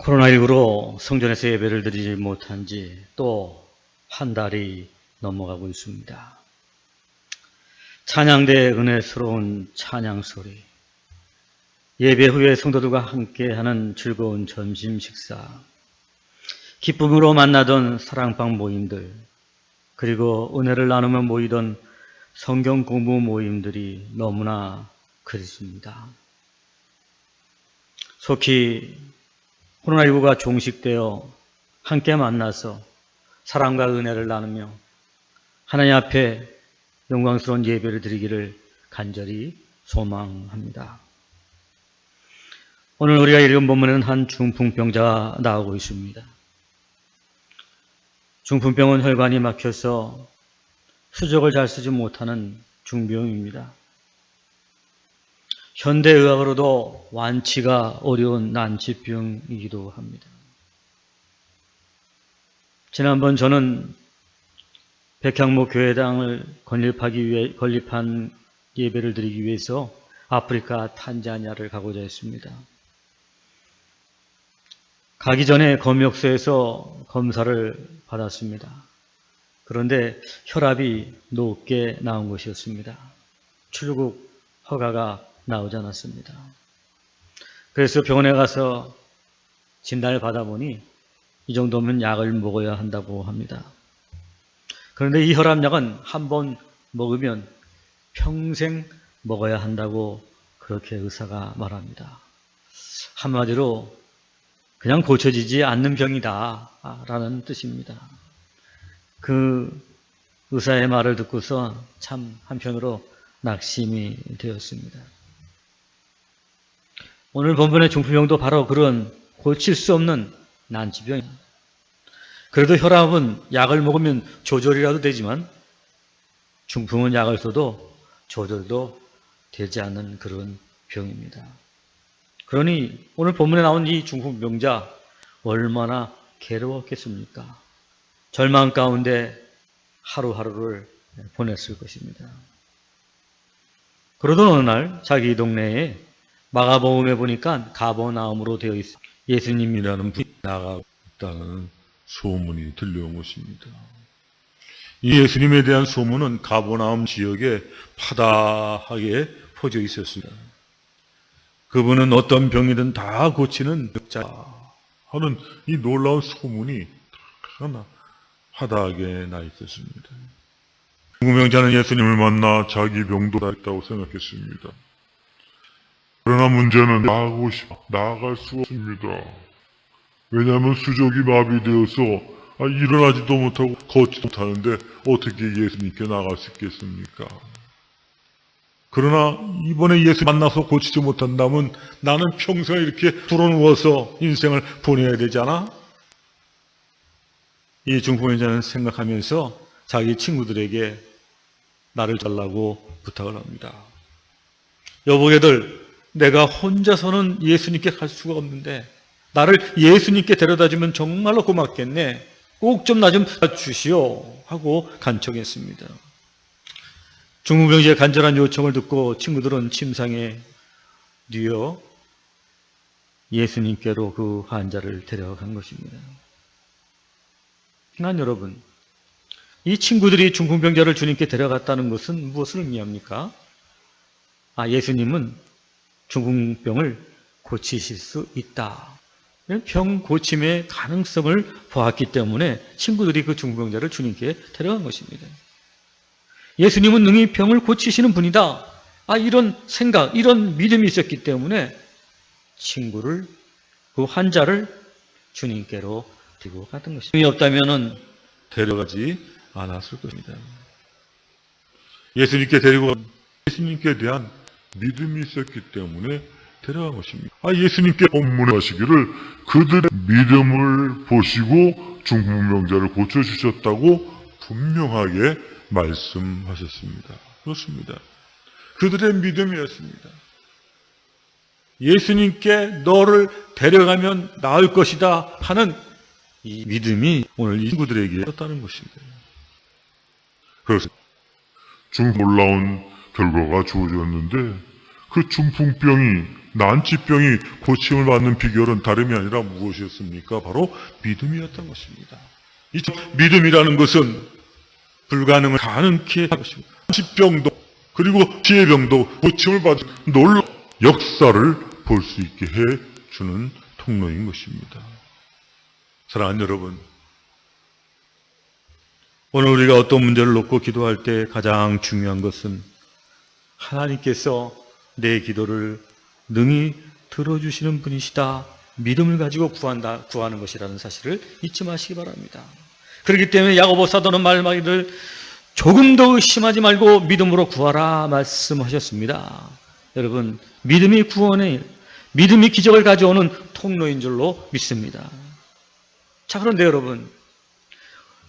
코로나19로 성전에서 예배를 드리지 못한 지 또 한 달이 넘어가고 있습니다. 찬양대의 은혜스러운 찬양 소리, 예배 후에 성도들과 함께하는 즐거운 점심 식사, 기쁨으로 만나던 사랑방 모임들, 그리고 은혜를 나누며 모이던 성경 공부 모임들이 너무나 그립습니다. 속히 코로나19가 종식되어 함께 만나서 사랑과 은혜를 나누며 하나님 앞에 영광스러운 예배를 드리기를 간절히 소망합니다. 오늘 우리가 읽은 본문에는 한 중풍병자가 나오고 있습니다. 중풍병은 혈관이 막혀서 수족을 잘 쓰지 못하는 중병입니다. 현대의학으로도 완치가 어려운 난치병이기도 합니다. 지난번 저는 백향목 교회당을 건립한 예배를 드리기 위해서 아프리카 탄자니아를 가고자 했습니다. 가기 전에 검역소에서 검사를 받았습니다. 그런데 혈압이 높게 나온 것이었습니다. 출국 허가가 나오지 않았습니다. 그래서 병원에 가서 진단을 받아보니 이 정도면 약을 먹어야 한다고 합니다. 그런데 이 혈압약은 한 번 먹으면 평생 먹어야 한다고 그렇게 의사가 말합니다. 한마디로 그냥 고쳐지지 않는 병이다 라는 뜻입니다. 그 의사의 말을 듣고서 참 한편으로 낙심이 되었습니다. 오늘 본문의 중풍병도 바로 그런 고칠 수 없는 난치병입니다. 그래도 혈압은 약을 먹으면 조절이라도 되지만 중풍은 약을 써도 조절도 되지 않는 그런 병입니다. 그러니 오늘 본문에 나온 이 중풍병자 얼마나 괴로웠겠습니까? 절망 가운데 하루하루를 보냈을 것입니다. 그러던 어느 날 자기 동네에 마가복음에 보니까 가버나움으로 되어 있습니다. 예수님이라는 분이 나가고 있다는 소문이 들려온 것입니다. 이 예수님에 대한 소문은 가버나움 지역에 파다하게 퍼져 있었습니다. 그분은 어떤 병이든 다 고치는 자 하는 이 놀라운 소문이 파다하게 나 있었습니다. 중풍병자는 예수님을 만나 자기 병도 다 있다고 생각했습니다. 그러나 문제는 나아갈 수가 없습니다. 왜냐하면 수족이 마비되어서 일어나지도 못하고 걷지도 못하는데 어떻게 예수님께 나갈 수 있겠습니까? 그러나 이번에 예수 만나서 고치지 못한다면 나는 평생 이렇게 불어누워서 인생을 보내야 되잖아? 이 중풍병자는 생각하면서 자기 친구들에게 나를 달라고 부탁을 합니다. 여보게들, 내가 혼자서는 예수님께 갈 수가 없는데 나를 예수님께 데려다주면 정말로 고맙겠네. 꼭 좀 나 좀 주시오 하고 간청했습니다. 중풍병자의 간절한 요청을 듣고 친구들은 침상에 뉘어 예수님께로 그 환자를 데려간 것입니다. 난 여러분, 이 친구들이 중풍병자를 주님께 데려갔다는 것은 무엇을 의미합니까? 예수님은 중풍병을 고치실 수 있다. 병 고침의 가능성을 보았기 때문에 친구들이 그 중풍병자를 주님께 데려간 것입니다. 예수님은 능히 병을 고치시는 분이다. 이런 생각, 이런 믿음이 있었기 때문에 친구를, 그 환자를 주님께로 데리고 갔던 것입니다. 믿음이 없다면 데려가지 않았을 것입니다. 예수님께 데리고 예수님께 대한 믿음이 있었기 때문에 데려간 것입니다. 예수님께 법문하시기를 그들의 믿음을 보시고 중풍병자를 고쳐주셨다고 분명하게 말씀하셨습니다. 그렇습니다. 그들의 믿음이었습니다. 예수님께 너를 데려가면 나을 것이다 하는 이 믿음이 오늘 이 친구들에게 있었다는 것입니다. 그래서 놀라운 결과가 주어졌는데 그 중풍병이, 난치병이 고침을 받는 비결은 다름이 아니라 무엇이었습니까? 바로 믿음이었던 것입니다. 이 믿음이라는 것은 불가능을 가능케 하는 것입니다. 난치병도 그리고 지혜병도 고침을 받은 놀라운 역사를 볼 수 있게 해주는 통로인 것입니다. 사랑하는 여러분, 오늘 우리가 어떤 문제를 놓고 기도할 때 가장 중요한 것은 하나님께서 내 기도를 능히 들어주시는 분이시다, 믿음을 가지고 구하는 것이라는 사실을 잊지 마시기 바랍니다. 그렇기 때문에 야고보 사도는 말하기를 조금 더 의심하지 말고 믿음으로 구하라 말씀하셨습니다. 여러분, 믿음이 구원의 일, 믿음이 기적을 가져오는 통로인 줄로 믿습니다. 자, 그런데 여러분,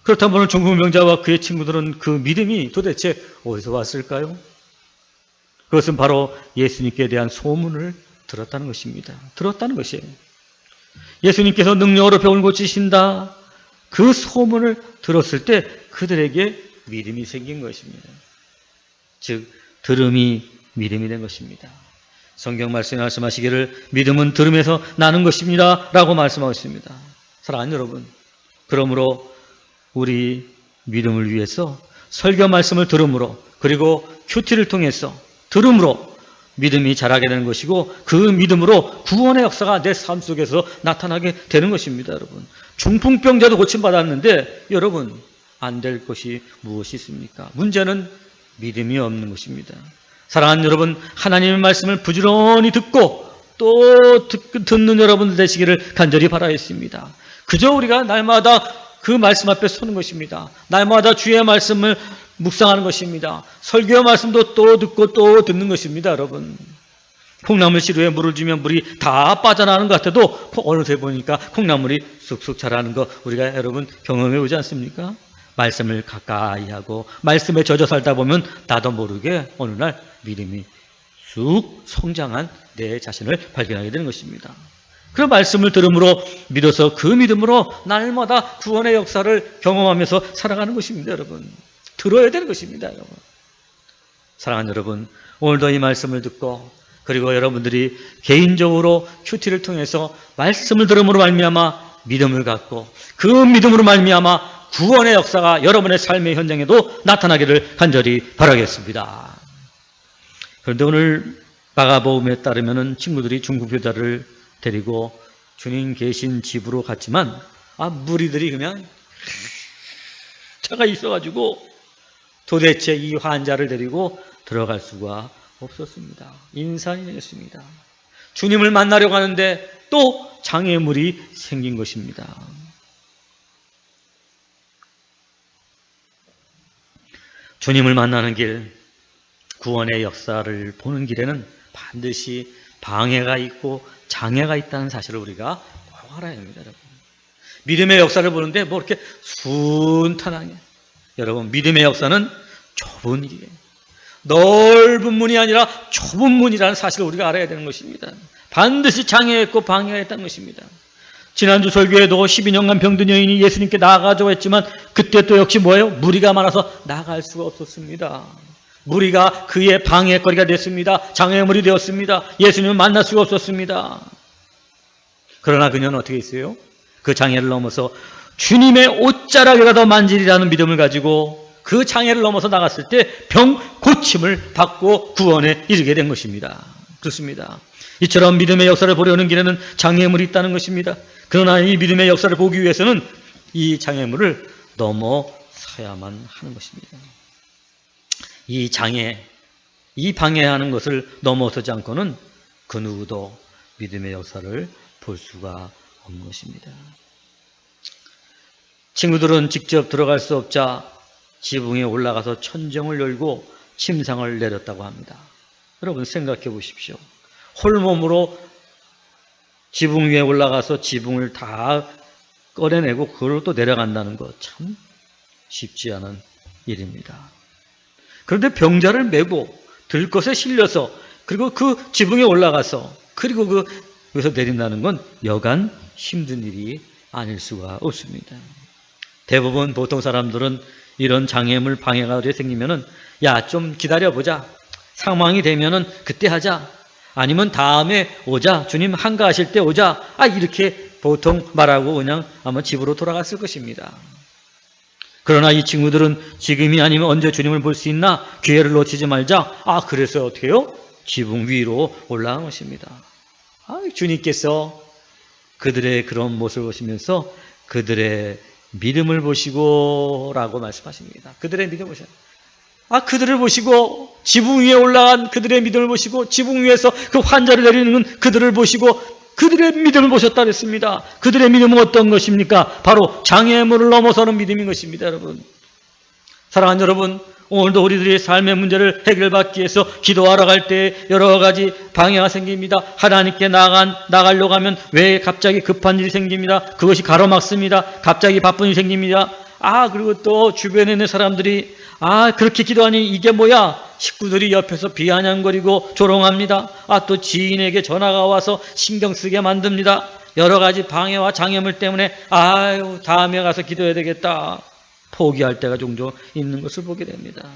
그렇다면 오늘 중풍병자와 그의 친구들은 그 믿음이 도대체 어디서 왔을까요? 그것은 바로 예수님께 대한 소문을 들었다는 것입니다. 들었다는 것이에요. 예수님께서 능력으로 병을 고치신다, 그 소문을 들었을 때 그들에게 믿음이 생긴 것입니다. 즉, 들음이 믿음이 된 것입니다. 성경 말씀에 말씀하시기를 믿음은 들음에서 나는 것입니다 라고 말씀하고 있습니다. 사랑하는 여러분, 그러므로 우리 믿음을 위해서 설교 말씀을 들음으로, 그리고 큐티를 통해서 들음으로 믿음이 자라게 되는 것이고, 그 믿음으로 구원의 역사가 내 삶 속에서 나타나게 되는 것입니다. 여러분, 중풍병자도 고침받았는데 여러분, 안 될 것이 무엇이 있습니까? 문제는 믿음이 없는 것입니다. 사랑하는 여러분, 하나님의 말씀을 부지런히 듣고 또 듣는 여러분들 되시기를 간절히 바라겠습니다. 그저 우리가 날마다 그 말씀 앞에 서는 것입니다. 날마다 주의 말씀을 묵상하는 것입니다. 설교의 말씀도 또 듣고 또 듣는 것입니다. 여러분, 콩나물 시루에 물을 주면 물이 다 빠져나가는 것 같아도 어느새 보니까 콩나물이 쑥쑥 자라는 거 우리가 여러분 경험해 보지 않습니까? 말씀을 가까이 하고 말씀에 젖어 살다 보면 나도 모르게 어느 날 믿음이 쑥 성장한 내 자신을 발견하게 되는 것입니다. 그 말씀을 들음으로 믿어서 그 믿음으로 날마다 구원의 역사를 경험하면서 살아가는 것입니다. 여러분, 들어야 되는 것입니다. 여러분, 사랑하는 여러분, 오늘도 이 말씀을 듣고, 그리고 여러분들이 개인적으로 큐티를 통해서 말씀을 들음으로 말미암아 믿음을 갖고, 그 믿음으로 말미암아 구원의 역사가 여러분의 삶의 현장에도 나타나기를 간절히 바라겠습니다. 그런데 오늘 마가복음에 따르면 친구들이 중풍병자를 데리고 주님 계신 집으로 갔지만 무리들이 그냥 차가 있어가지고 도대체 이 환자를 데리고 들어갈 수가 없었습니다. 인산이었습니다. 주님을 만나려고 하는데 또 장애물이 생긴 것입니다. 주님을 만나는 길, 구원의 역사를 보는 길에는 반드시 방해가 있고 장애가 있다는 사실을 우리가 꼭 알아야 합니다. 여러분, 믿음의 역사를 보는데 뭐 이렇게 순탄하게, 여러분, 믿음의 역사는 좁은 길이에요. 넓은 문이 아니라 좁은 문이라는 사실을 우리가 알아야 되는 것입니다. 반드시 장애가 있고 방해가 있다는 것입니다. 지난주 설교에도 12년간 병든 여인이 예수님께 나아가자고 했지만 그때 또 역시 뭐예요? 무리가 많아서 나갈 수가 없었습니다. 무리가 그의 방해거리가 됐습니다. 장애물이 되었습니다. 예수님을 만날 수가 없었습니다. 그러나 그녀는 어떻게 했어요? 그 장애를 넘어서 주님의 옷자락이라도 만지리라는 믿음을 가지고 그 장애를 넘어서 나갔을 때 병 고침을 받고 구원에 이르게 된 것입니다. 그렇습니다. 이처럼 믿음의 역사를 보려는 길에는 장애물이 있다는 것입니다. 그러나 이 믿음의 역사를 보기 위해서는 이 장애물을 넘어서야만 하는 것입니다. 이 장애, 이 방해하는 것을 넘어서지 않고는 그 누구도 믿음의 역사를 볼 수가 없는 것입니다. 친구들은 직접 들어갈 수 없자 지붕에 올라가서 천정을 열고 침상을 내렸다고 합니다. 여러분 생각해 보십시오. 홀몸으로 지붕 위에 올라가서 지붕을 다 꺼내내고 그걸 또 내려간다는 것 참 쉽지 않은 일입니다. 그런데 병자를 메고 들것에 실려서 그리고 그 지붕에 올라가서 그리고 거기서 내린다는 건 여간 힘든 일이 아닐 수가 없습니다. 대부분 보통 사람들은 이런 장애물 방해가 생기면은 야, 좀 기다려보자. 상황이 되면은 그때 하자. 아니면 다음에 오자. 주님 한가하실 때 오자. 이렇게 보통 말하고 그냥 아마 집으로 돌아갔을 것입니다. 그러나 이 친구들은 지금이 아니면 언제 주님을 볼 수 있나? 기회를 놓치지 말자. 그래서 어떻게 해요? 지붕 위로 올라간 것입니다. 주님께서 그들의 그런 모습을 보시면서 그들의 믿음을 보시고 라고 말씀하십니다. 그들의 믿음을 보시고. 그들을 보시고 지붕 위에 올라간 그들의 믿음을 보시고 지붕 위에서 그 환자를 내리는 그들을 보시고 그들의 믿음을 보셨다 그랬습니다. 그들의 믿음은 어떤 것입니까? 바로 장애물을 넘어서는 믿음인 것입니다. 여러분, 사랑하는 여러분, 오늘도 우리들의 삶의 문제를 해결받기 위해서 기도하러 갈 때 여러 가지 방해가 생깁니다. 하나님께 나가려고 하면 왜 갑자기 급한 일이 생깁니다. 그것이 가로막습니다. 갑자기 바쁜 일이 생깁니다. 그리고 또 주변에 있는 사람들이 그렇게 기도하니 이게 뭐야? 식구들이 옆에서 비아냥거리고 조롱합니다. 또 지인에게 전화가 와서 신경 쓰게 만듭니다. 여러 가지 방해와 장애물 때문에 다음에 가서 기도해야 되겠다. 포기할 때가 종종 있는 것을 보게 됩니다.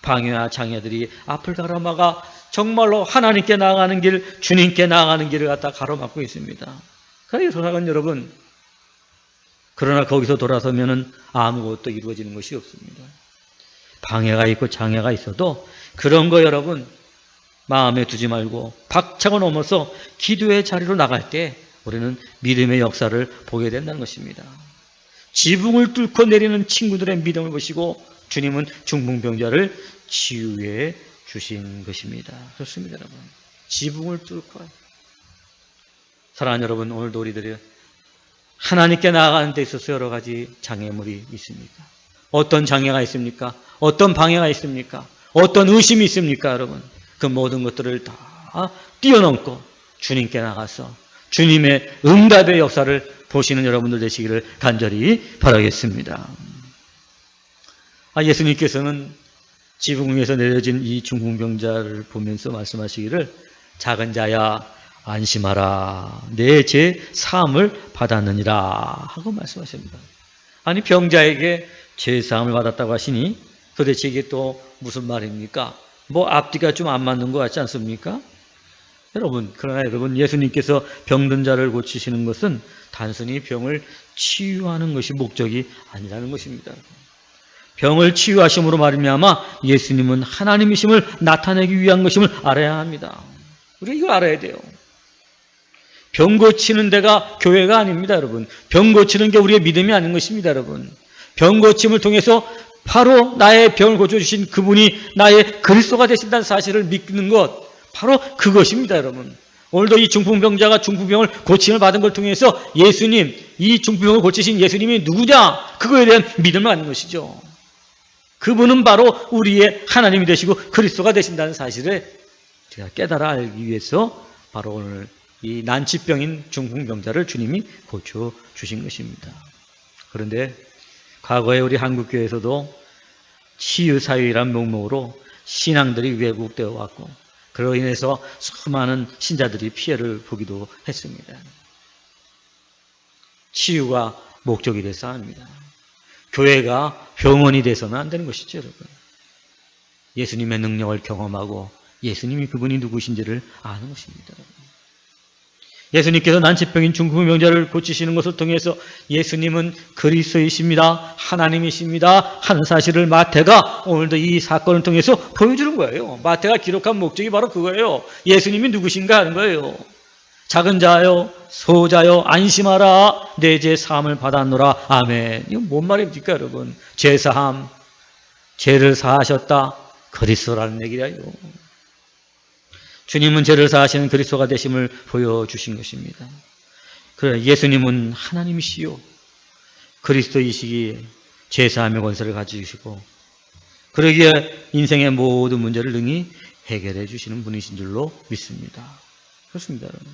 방해와 장애들이 앞을 가로막아 정말로 하나님께 나아가는 길, 주님께 나아가는 길을 갖다 가로막고 있습니다. 그래서 사랑하는 여러분, 그러나 거기서 돌아서면은 아무것도 이루어지는 것이 없습니다. 방해가 있고 장애가 있어도 그런 거 여러분 마음에 두지 말고 박차고 넘어서 기도의 자리로 나갈 때 우리는 믿음의 역사를 보게 된다는 것입니다. 지붕을 뚫고 내리는 친구들의 믿음을 보시고 주님은 중풍병자를 치유해 주신 것입니다. 그렇습니다, 여러분. 지붕을 뚫고. 사랑하는 여러분, 오늘도 우리들이 하나님께 나아가는 데 있어서 여러 가지 장애물이 있습니까? 어떤 장애가 있습니까? 어떤 방해가 있습니까? 어떤 의심이 있습니까, 여러분? 그 모든 것들을 다 뛰어넘고 주님께 나가서 주님의 응답의 역사를 보시는 여러분들 되시기를 간절히 바라겠습니다. 예수님께서는 지붕 위에서 내려진 이 중풍병자를 보면서 말씀하시기를 작은 자야 안심하라 내 죄 사함을 받았느니라 하고 말씀하십니다. 병자에게 죄 사함을 받았다고 하시니 도대체 이게 또 무슨 말입니까? 앞뒤가 좀 안 맞는 것 같지 않습니까? 그러나 여러분, 예수님께서 병든 자를 고치시는 것은 단순히 병을 치유하는 것이 목적이 아니라는 것입니다. 병을 치유하심으로 말미암아 예수님은 하나님이심을 나타내기 위한 것임을 알아야 합니다. 우리가 이걸 알아야 돼요. 병 고치는 데가 교회가 아닙니다, 여러분. 병 고치는 게 우리의 믿음이 아닌 것입니다, 여러분. 병 고침을 통해서 바로 나의 병을 고쳐주신 그분이 나의 그리스도가 되신다는 사실을 믿는 것, 바로 그것입니다, 여러분. 오늘도 이 중풍병자가 중풍병을 고침을 받은 걸 통해서 예수님, 이 중풍병을 고치신 예수님이 누구냐? 그거에 대한 믿음을 갖는 것이죠. 그분은 바로 우리의 하나님이 되시고 그리스도가 되신다는 사실을 제가 깨달아 알기 위해서 바로 오늘 이 난치병인 중풍병자를 주님이 고쳐주신 것입니다. 그런데 과거에 우리 한국교회에서도 치유사회라는 명목으로 신앙들이 왜곡되어 왔고 그로 인해서 수많은 신자들이 피해를 보기도 했습니다. 치유가 목적이 돼서 합니다. 교회가 병원이 돼서는 안 되는 것이죠, 여러분. 예수님의 능력을 경험하고 예수님이 그분이 누구신지를 아는 것입니다, 여러분. 예수님께서 난치병인 중풍병자를 고치시는 것을 통해서 예수님은 그리스도이십니다, 하나님이십니다 하는 사실을 마태가 오늘도 이 사건을 통해서 보여주는 거예요. 마태가 기록한 목적이 바로 그거예요. 예수님이 누구신가 하는 거예요. 작은 자요, 소자요, 안심하라, 내 죄 사함을 받았노라. 아멘. 이건 뭔 말입니까, 여러분? 죄 사함, 죄를 사하셨다, 그리스도라는 얘기예요. 주님은 죄를 사하시는 그리스도가 되심을 보여주신 것입니다. 그래, 예수님은 하나님이시요, 그리스도이시기에 죄 사함의 권세를 가지시고 그러기에 인생의 모든 문제를 능히 해결해 주시는 분이신 줄로 믿습니다. 그렇습니다, 여러분.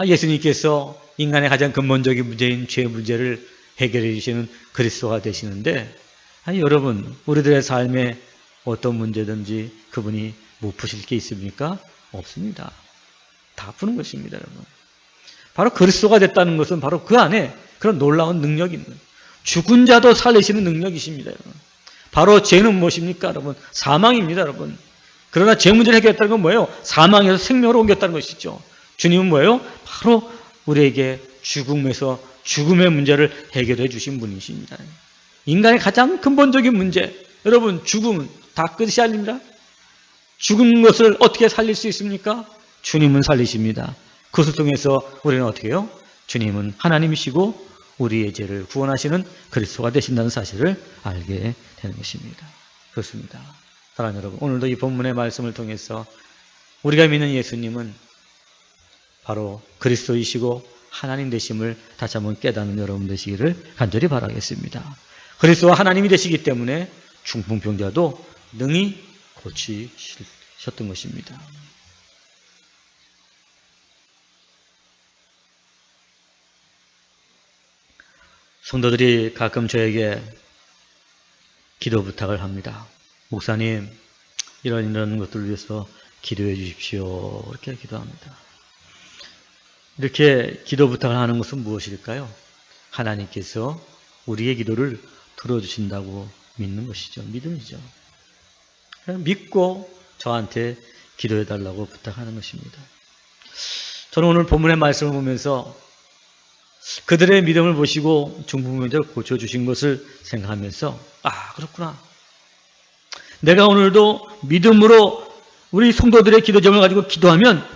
예수님께서 인간의 가장 근본적인 문제인 죄 문제를 해결해 주시는 그리스도가 되시는데 여러분, 우리들의 삶에 어떤 문제든지 그분이 못 푸실 게 있습니까? 없습니다. 다 푸는 것입니다, 여러분. 바로 그리스도가 됐다는 것은 바로 그 안에 그런 놀라운 능력이 있는, 죽은 자도 살리시는 능력이십니다, 여러분. 바로 죄는 무엇입니까, 여러분? 사망입니다, 여러분. 그러나 죄 문제를 해결했다는 건 뭐예요? 사망에서 생명으로 옮겼다는 것이죠. 주님은 뭐예요? 바로 우리에게 죽음에서 죽음의 문제를 해결해 주신 분이십니다. 인간의 가장 근본적인 문제, 여러분, 죽음은 다 끝이 아닙니다. 죽은 것을 어떻게 살릴 수 있습니까? 주님은 살리십니다. 그것을 통해서 우리는 어떻게 해요? 주님은 하나님이시고 우리의 죄를 구원하시는 그리스도가 되신다는 사실을 알게 되는 것입니다. 그렇습니다. 사랑하는 여러분, 오늘도 이 본문의 말씀을 통해서 우리가 믿는 예수님은 바로 그리스도이시고 하나님 되심을 다시 한번 깨닫는 여러분 되시기를 간절히 바라겠습니다. 그리스도가 하나님이 되시기 때문에 중풍병자도 능히 고치셨던 것입니다. 성도들이 가끔 저에게 기도 부탁을 합니다. 목사님, 이런 것들을 위해서 기도해 주십시오. 이렇게 기도합니다. 이렇게 기도 부탁을 하는 것은 무엇일까요? 하나님께서 우리의 기도를 들어주신다고 믿는 것이죠. 믿음이죠. 믿고 저한테 기도해 달라고 부탁하는 것입니다. 저는 오늘 본문의 말씀을 보면서 그들의 믿음을 보시고 중풍병자를 고쳐주신 것을 생각하면서 그렇구나. 내가 오늘도 믿음으로 우리 성도들의 기도 제목을 가지고 기도하면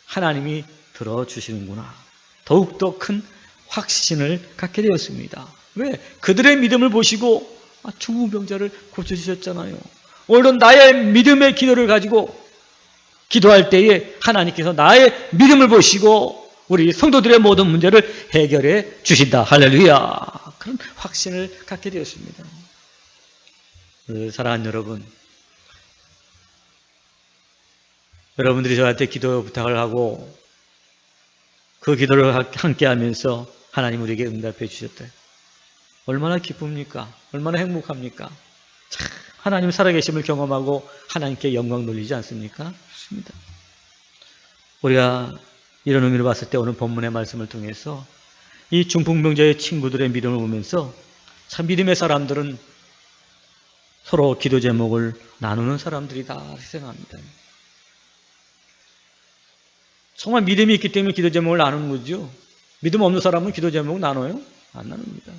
하나님이 들어주시는구나. 더욱더 큰 확신을 갖게 되었습니다. 왜? 그들의 믿음을 보시고 중풍병자를 고쳐주셨잖아요. 오늘도 나의 믿음의 기도를 가지고 기도할 때에 하나님께서 나의 믿음을 보시고 우리 성도들의 모든 문제를 해결해 주신다. 할렐루야. 그런 확신을 갖게 되었습니다. 사랑하는 여러분, 여러분들이 저한테 기도 부탁을 하고 그 기도를 함께 하면서 하나님 우리에게 응답해 주셨다. 얼마나 기쁩니까? 얼마나 행복합니까? 참 하나님 살아계심을 경험하고 하나님께 영광 돌리지 않습니까? 좋습니다. 우리가 이런 의미로 봤을 때 오늘 본문의 말씀을 통해서 이 중풍병자의 친구들의 믿음을 보면서 참 믿음의 사람들은 서로 기도 제목을 나누는 사람들이다 생각합니다. 정말 믿음이 있기 때문에 기도 제목을 나누는 거죠. 믿음 없는 사람은 기도 제목을 나눠요? 안 나눕니다.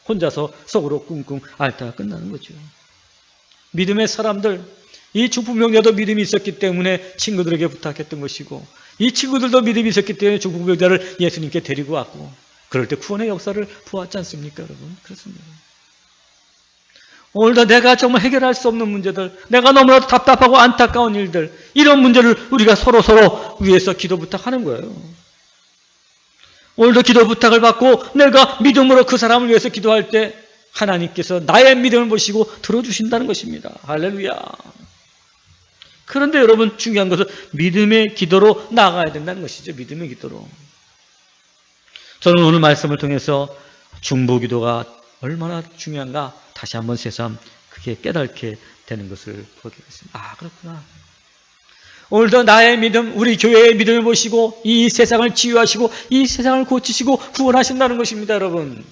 혼자서 속으로 끙끙 앓다가 끝나는 거죠. 믿음의 사람들, 이 중풍병자도 믿음이 있었기 때문에 친구들에게 부탁했던 것이고 이 친구들도 믿음이 있었기 때문에 중풍병자를 예수님께 데리고 왔고 그럴 때 구원의 역사를 보았지 않습니까, 여러분? 그렇습니다. 오늘도 내가 정말 해결할 수 없는 문제들, 내가 너무나도 답답하고 안타까운 일들, 이런 문제를 우리가 서로 위해서 기도 부탁하는 거예요. 오늘도 기도 부탁을 받고 내가 믿음으로 그 사람을 위해서 기도할 때 하나님께서 나의 믿음을 보시고 들어주신다는 것입니다. 할렐루야. 그런데 여러분, 중요한 것은 믿음의 기도로 나아가야 된다는 것이죠. 믿음의 기도로. 저는 오늘 말씀을 통해서 중보기도가 얼마나 중요한가 다시 한번 새삼 그게 깨닫게 되는 것을 보게 됐습니다. 그렇구나. 오늘도 나의 믿음, 우리 교회의 믿음을 보시고 이 세상을 치유하시고 이 세상을 고치시고 구원하신다는 것입니다, 여러분.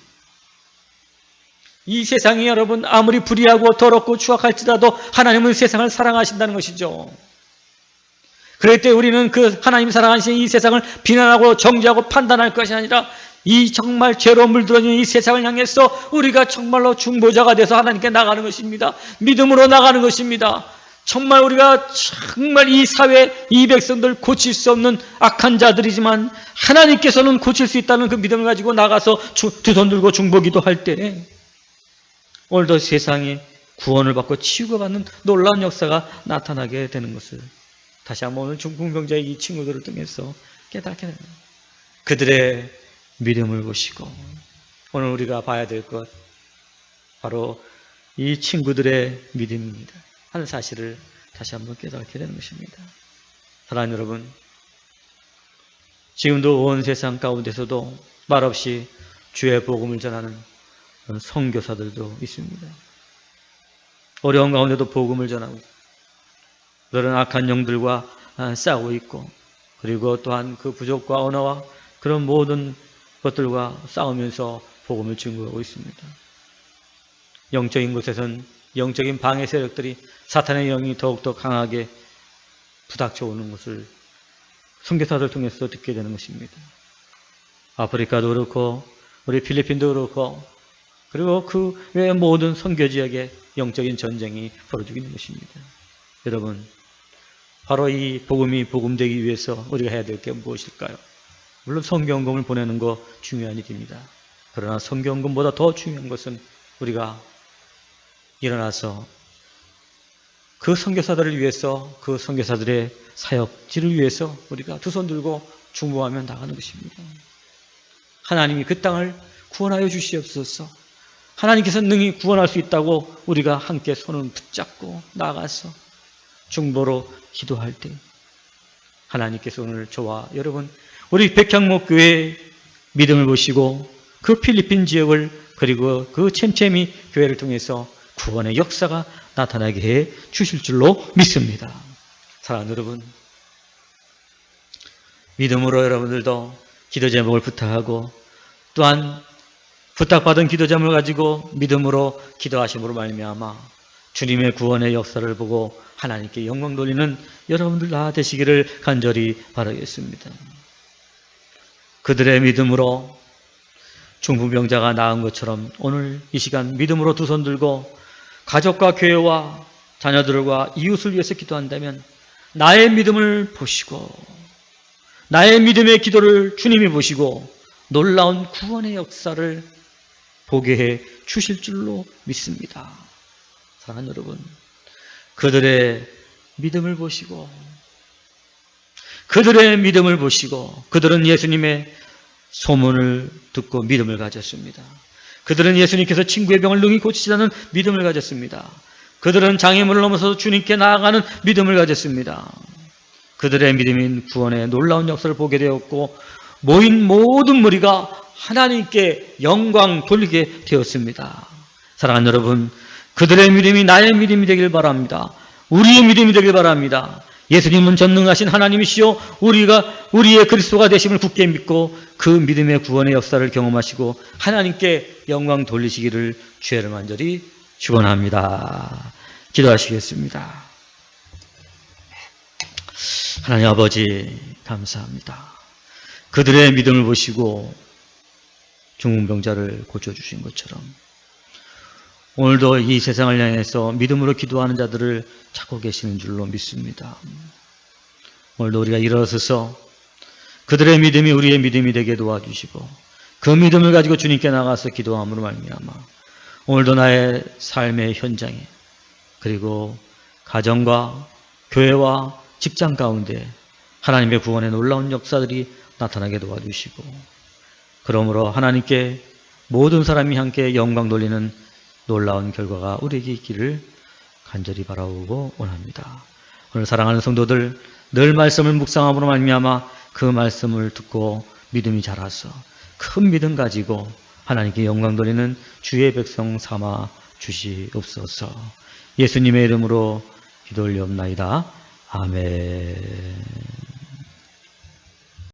이 세상이 여러분 아무리 불의하고 더럽고 추악할지라도 하나님은 세상을 사랑하신다는 것이죠. 그럴 때 우리는 그 하나님 사랑하시는 이 세상을 비난하고 정죄하고 판단할 것이 아니라 이 정말 죄로 물들어진 이 세상을 향해서 우리가 정말로 중보자가 돼서 하나님께 나가는 것입니다. 믿음으로 나가는 것입니다. 정말 우리가 정말 이 사회, 이 백성들 고칠 수 없는 악한 자들이지만 하나님께서는 고칠 수 있다는 그 믿음을 가지고 나가서 두 손 들고 중보기도 할 때 오늘도 세상이 구원을 받고 치유가 받는 놀라운 역사가 나타나게 되는 것을 다시 한번 오늘 중풍병자의 이 친구들을 통해서 깨닫게 됩니다. 그들의 믿음을 보시고 오늘 우리가 봐야 될 것 바로 이 친구들의 믿음입니다 하는 사실을 다시 한번 깨닫게 되는 것입니다. 사랑하는 여러분, 지금도 온 세상 가운데서도 말없이 주의 복음을 전하는 선교사들도 있습니다. 어려운 가운데도 복음을 전하고 그런 악한 영들과 싸우고 있고 그리고 또한 그 부족과 언어와 그런 모든 것들과 싸우면서 복음을 증거하고 있습니다. 영적인 곳에서는 영적인 방해 세력들이 사탄의 영이 더욱더 강하게 부닥쳐 오는 것을 선교사들 통해서 듣게 되는 것입니다. 아프리카도 그렇고 우리 필리핀도 그렇고 그리고 그 외 모든 선교 지역에 영적인 전쟁이 벌어지고 있는 것입니다. 여러분, 바로 이 복음이 복음되기 위해서 우리가 해야 될 게 무엇일까요? 물론 선교헌금을 보내는 거 중요한 일입니다. 그러나 선교헌금보다 더 중요한 것은 우리가 일어나서 그 선교사들을 위해서, 그 선교사들의 사역지를 위해서 우리가 두 손 들고 중보하며 나가는 것입니다. 하나님이 그 땅을 구원하여 주시옵소서. 하나님께서 능히 구원할 수 있다고 우리가 함께 손을 붙잡고 나가서 중보로 기도할 때 하나님께서 오늘 저와 여러분 우리 백향목 교회의 믿음을 보시고 그 필리핀 지역을 그리고 그 챔챔이 교회를 통해서 구원의 역사가 나타나게 해 주실 줄로 믿습니다. 사랑하는 여러분, 믿음으로 여러분들도 기도 제목을 부탁하고 또한 부탁받은 기도 제목을 가지고 믿음으로 기도하심으로 말미암아 주님의 구원의 역사를 보고 하나님께 영광 돌리는 여러분들 다 되시기를 간절히 바라겠습니다. 그들의 믿음으로 중풍병자가 나은 것처럼 오늘 이 시간 믿음으로 두 손 들고 가족과 교회와 자녀들과 이웃을 위해서 기도한다면 나의 믿음을 보시고 나의 믿음의 기도를 주님이 보시고 놀라운 구원의 역사를 보게 해 주실 줄로 믿습니다. 사랑하는 여러분, 그들의 믿음을 보시고 그들은 예수님의 소문을 듣고 믿음을 가졌습니다. 그들은 예수님께서 친구의 병을 능히 고치시다는 믿음을 가졌습니다. 그들은 장애물을 넘어서 주님께 나아가는 믿음을 가졌습니다. 그들의 믿음인 구원의 놀라운 역사를 보게 되었고 모인 모든 무리가 하나님께 영광 돌리게 되었습니다. 사랑하는 여러분, 그들의 믿음이 나의 믿음이 되길 바랍니다. 우리의 믿음이 되길 바랍니다. 예수님은 전능하신 하나님이시요 우리의 그리스도가 되심을 굳게 믿고 그 믿음의 구원의 역사를 경험하시고 하나님께 영광 돌리시기를 주의 간절히 축원합니다. 기도하시겠습니다. 하나님 아버지 감사합니다. 그들의 믿음을 보시고 중풍병자를 고쳐주신 것처럼 오늘도 이 세상을 향해서 믿음으로 기도하는 자들을 찾고 계시는 줄로 믿습니다. 오늘도 우리가 일어서서 그들의 믿음이 우리의 믿음이 되게 도와주시고 그 믿음을 가지고 주님께 나가서 기도함으로 말미암아 오늘도 나의 삶의 현장에 그리고 가정과 교회와 직장 가운데 하나님의 구원의 놀라운 역사들이 나타나게 도와주시고 그러므로 하나님께 모든 사람이 함께 영광 돌리는 놀라운 결과가 우리에게 있기를 간절히 바라오고 원합니다. 오늘 사랑하는 성도들 늘 말씀을 묵상함으로 말미암아 그 말씀을 듣고 믿음이 자라서 큰 믿음 가지고 하나님께 영광 돌리는 주의 백성 삼아 주시옵소서. 예수님의 이름으로 기도 올리옵나이다. 아멘.